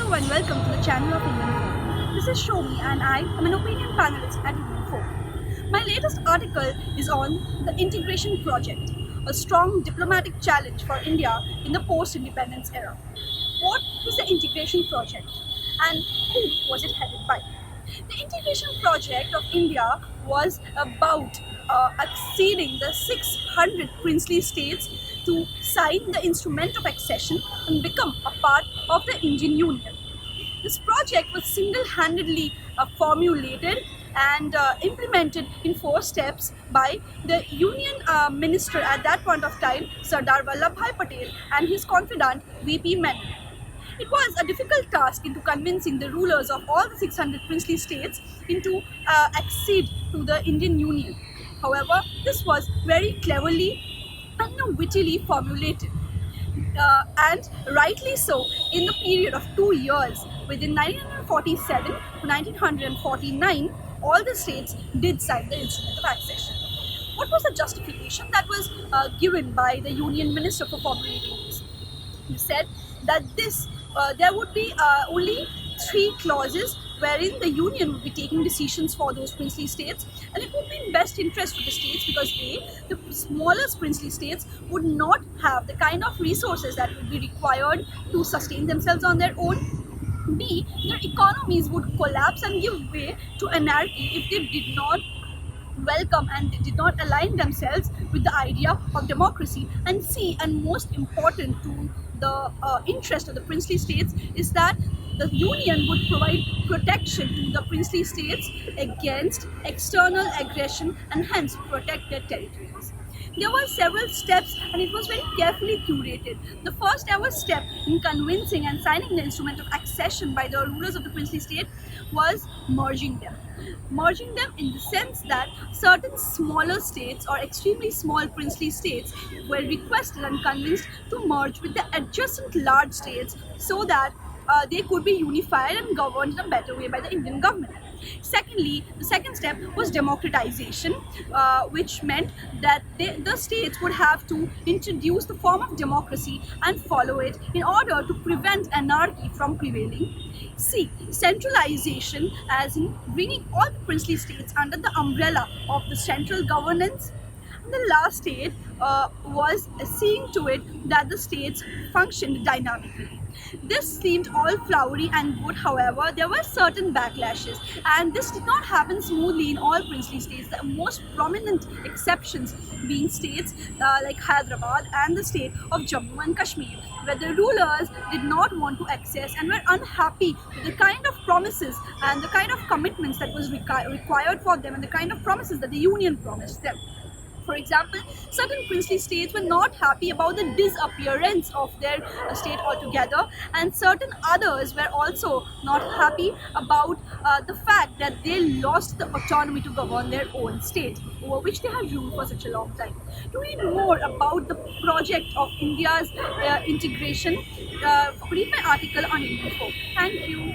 Hello and welcome to the channel of Indianfolk. This is Shomi and I am an opinion panelist at Indianfolk. My latest article is on the integration project, a strong diplomatic challenge for India in the post-independence era. What is the integration project and who was it headed by? The integration project of India was about acceding the 600 princely states to sign the instrument of accession and become a part of the Indian Union. This project was single-handedly formulated and implemented in 4 steps by the Union Minister at that point of time, Sardar Vallabhbhai Patel, and his confidant VP Menon. It was a difficult task into convincing the rulers of all the 600 princely states into accede to the Indian Union. However, this was very cleverly and wittily formulated. And rightly so, in the period of 2 years, within 1947 to 1949, all the states did sign the instrument of accession. What was the justification that was given by the Union Minister for formulating this? He said that there would be only 3 clauses wherein the Union would be taking decisions for those princely states, and it would be in best interest of the states because A, the smallest princely states would not have the kind of resources that would be required to sustain themselves on their own. B, their economies would collapse and give way to anarchy if they did not welcome and they did not align themselves with the idea of democracy. And C, and most important to the interest of the princely states, is that the union would provide protection to the princely states against external aggression and hence protect their territories. There were several steps and it was very carefully curated. The first ever step in convincing and signing the instrument of accession by the rulers of the princely state was merging them. Merging them in the sense that certain smaller states or extremely small princely states were requested and convinced to merge with the adjacent large states so that they could be unified and governed in a better way by the Indian government. Secondly, the second step was democratization, which meant that the states would have to introduce the form of democracy and follow it in order to prevent anarchy from prevailing. C, centralization, as in bringing all the princely states under the umbrella of the central governance. And the last state was seeing to it that the states functioned dynamically. This seemed all flowery and good, however, there were certain backlashes, and this did not happen smoothly in all princely states, the most prominent exceptions being states like Hyderabad and the state of Jammu and Kashmir, where the rulers did not want to access and were unhappy with the kind of promises and the kind of commitments that was required for them and the kind of promises that the union promised them. For example, certain princely states were not happy about the disappearance of their state altogether, and certain others were also not happy about the fact that they lost the autonomy to govern their own state, over which they had ruled for such a long time. To read more about the project of India's integration, read my article on Indian Folk. Thank you.